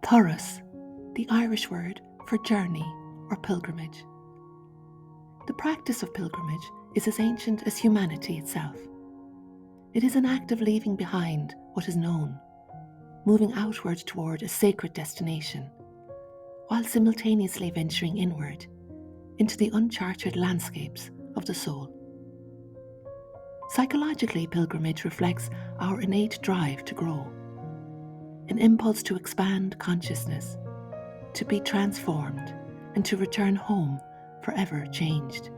Turas, the Irish word for journey or pilgrimage. The practice of pilgrimage is as ancient as humanity itself. It is an act of leaving behind what is known, moving outward toward a sacred destination, while simultaneously venturing inward into the uncharted landscapes of the soul. Psychologically, pilgrimage reflects our innate drive to grow, an impulse to expand consciousness, to be transformed, and to return home forever changed.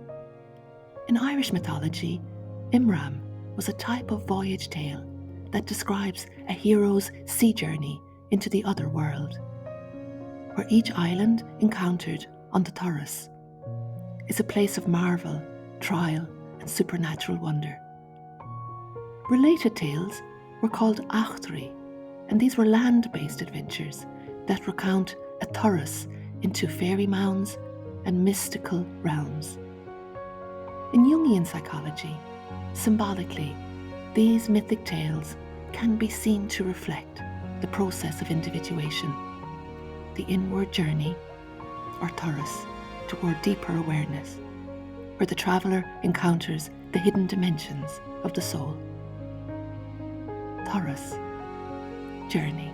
In Irish mythology, Imram was a type of voyage tale that describes a hero's sea journey into the other world, where each island encountered on the Turas is a place of marvel, trial, and supernatural wonder. Related tales were called Achtri, and these were land-based adventures that recount a Turas into fairy mounds and mystical realms. In Jungian psychology, symbolically, these mythic tales can be seen to reflect the process of individuation, the inward journey, or Turas, toward deeper awareness, where the traveller encounters the hidden dimensions of the soul. Turas, journey.